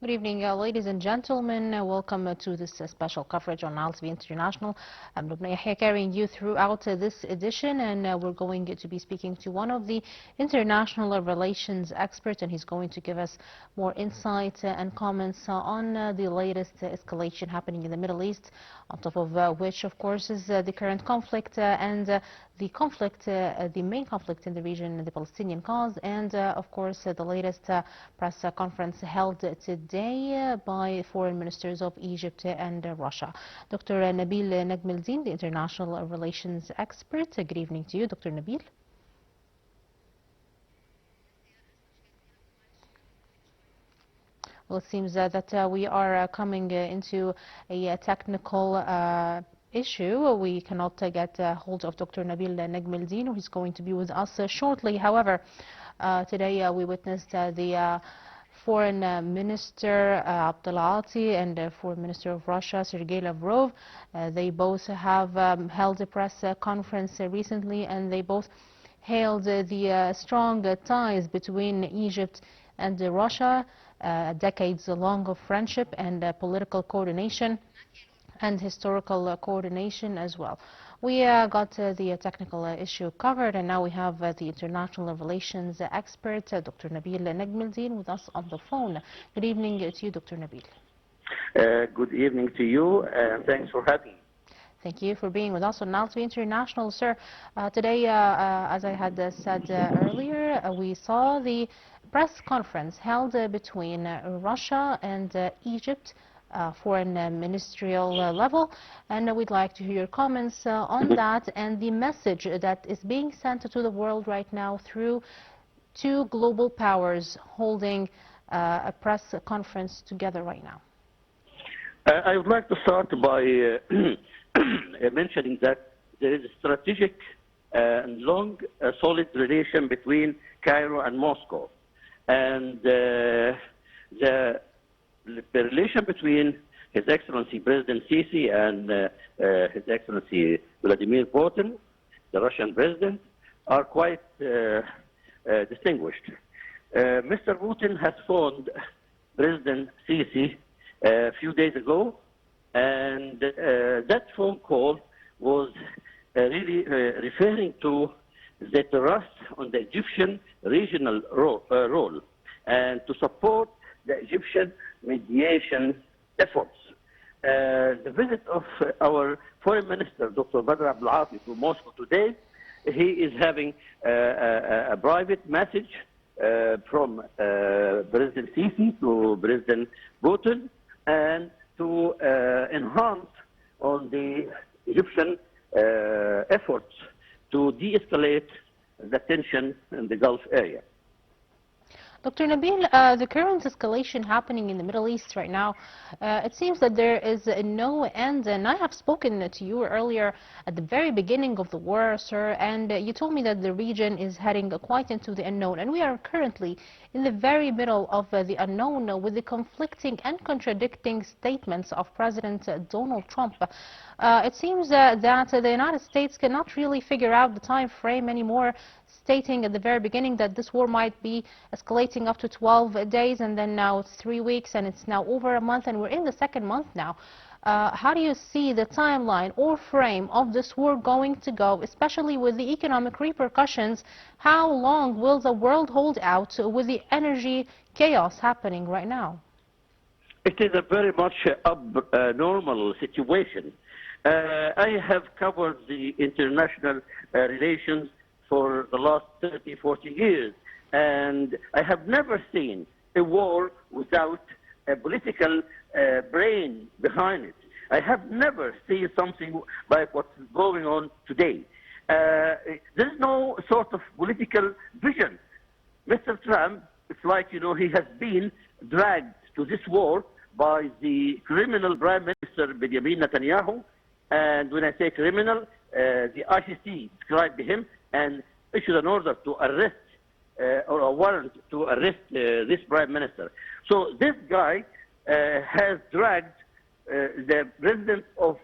Good evening, ladies and gentlemen. Welcome to this special coverage on Nile TV International. I'm Lubna Yahya, carrying you throughout this edition, and we're going to be speaking to one of the international relations experts, and he's going to give us more insight and comments on the latest escalation happening in the Middle East, on top of which, of course, is the current conflict and the main conflict in the region, the Palestinian cause, and of course the latest press conference held today by foreign ministers of Egypt and Russia. Dr. Nabil Negm, the international relations expert. Good evening to you, Dr. Nabil. Well, it seems that we are coming into a technical issue. We cannot get hold of Dr. Nabil Negm, who is going to be with us shortly. However, today we witnessed the Foreign Minister Abdullah Ati and Foreign Minister of Russia Sergei Lavrov. They both have held a press conference recently, and they both hailed the strong ties between Egypt and Russia, decades long of friendship and political coordination and historical coordination as well. We got the technical issue covered, and now we have the international relations expert, Dr. Nabil Negm, with us on the phone. Good evening to you, Dr. Nabil. Good evening to you, and thanks for having me. Thank you for being with us on Nile TV International, sir. Today, as I had said earlier, we saw the press conference held between Russia and Egypt, foreign ministerial level, and we'd like to hear your comments on that and the message that is being sent to the world right now through two global powers holding a press conference together right now. I would like to start by mentioning that there is a strategic and long, solid relation between Cairo and Moscow, and the relation between His Excellency President Sisi and His Excellency Vladimir Putin, the Russian president, are quite distinguished. Mr. Putin has phoned President Sisi a few days ago, and that phone call was really referring to the trust on the Egyptian regional role and to support the Egyptian mediation efforts. The visit of our foreign minister, Dr. Badr Abdullah, to Moscow today, he is having a private message from President Sisi to President Putin, and to enhance on the Egyptian efforts to de-escalate the tension in the Gulf area. Dr. Nabil, the current escalation happening in the Middle East right now, it seems that there is no end, and I have spoken to you earlier at the very beginning of the war, sir, and you told me that the region is heading quite into the unknown, and we are currently in the very middle of the unknown with the conflicting and contradicting statements of President Donald Trump. It seems that the United States cannot really figure out the time frame anymore, stating at the very beginning that this war might be escalating up to 12 days, and then now it's 3 weeks, and it's now over a month, and we're in the second month now. How do you see the timeline or frame of this war going to go, especially with the economic repercussions? How long will the world hold out with the energy chaos happening right now? It is a very much abnormal situation. I have covered the international relations for the last 30, 40 years, and I have never seen a war without a political brain behind it. I have never seen something like what's going on today. There is no sort of political vision. Mr. Trump, it's like, you know, he has been dragged to this war by the criminal Prime Minister Benjamin Netanyahu, and when I say criminal, the ICC described him and issued an order to arrest or a warrant to arrest this Prime Minister. So this guy has dragged the president of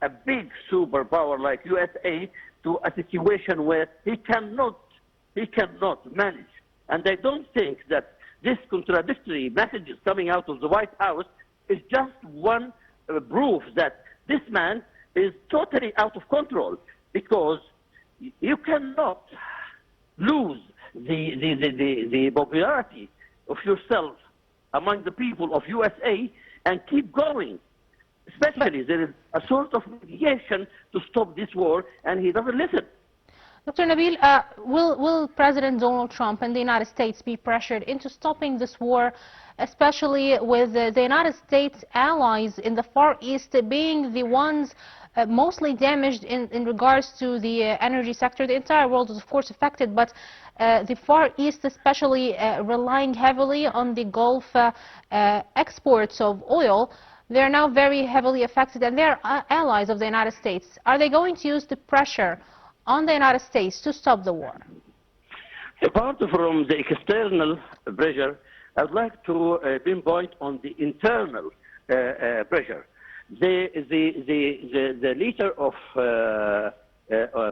a big superpower like USA to a situation where he cannot manage. And I don't think that this contradictory messages coming out of the White House is just one proof that this man is totally out of control, because you cannot lose the popularity of yourself among the people of USA and keep going. Especially, there is a sort of mediation to stop this war, and he doesn't listen. Dr. Nabil, will President Donald Trump and the United States be pressured into stopping this war, especially with the United States allies in the Far East being the ones mostly damaged in regards to the energy sector? The entire world is, of course, affected, but the Far East especially relying heavily on the Gulf exports of oil. They're now very heavily affected, and they're allies of the United States. Are they going to use the pressure on the United States to stop the war? Apart from the external pressure, I'd like to pinpoint on the internal pressure. The liter of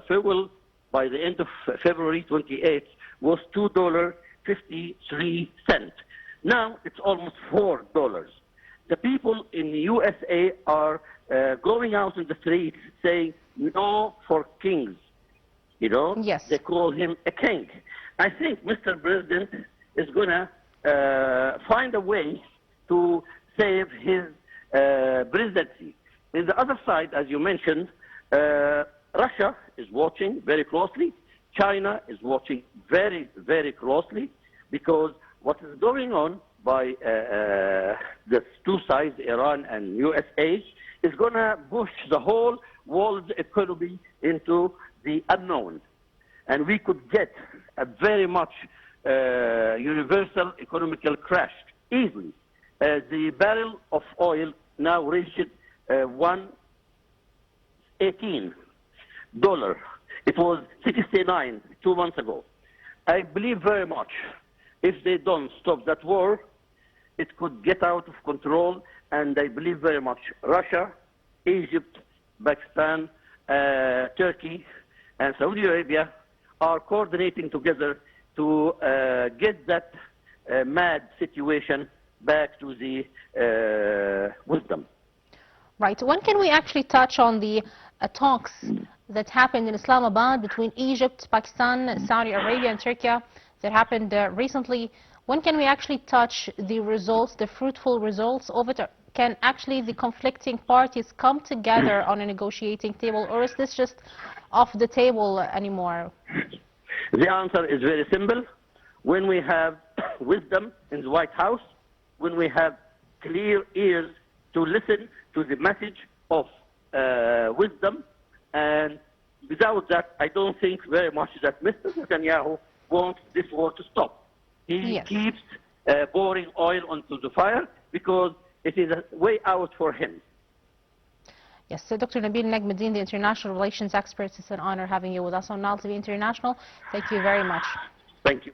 fuel by the end of February 28th was $2.53. Now it's almost $4. The people in the USA are going out in the streets saying no for kings. You know, yes. They call him a king. I think Mr. President is going to find a way to save his presidency. In the other side, as you mentioned, Russia is watching very closely. China is watching very, very closely, because what is going on by the two sides, Iran and USA, is going to push the whole world economy into the unknown. And we could get a very much universal economical crash easily. The barrel of oil now reached $118. It was 69 2 months ago. I believe very much if they don't stop that war, it could get out of control, and I believe very much Russia, Egypt, Pakistan, Turkey, and Saudi Arabia are coordinating together to get that mad situation back to the wisdom. Right. When can we actually touch on the talks that happened in Islamabad between Egypt, Pakistan, Saudi Arabia, and Turkey that happened recently? When can we actually touch the results, the fruitful results of it? Can actually the conflicting parties come together on a negotiating table, or is this just off the table anymore? The answer is very simple. When we have wisdom in the White House, when we have clear ears to listen to the message of wisdom, and without that, I don't think very much that Mr. Netanyahu wants this war to stop. He keeps pouring oil onto the fire because it is a way out for him. Yes, so Dr. Nabil Negm, the international relations expert, it's an honor having you with us on Nile TV International. Thank you very much. Thank you.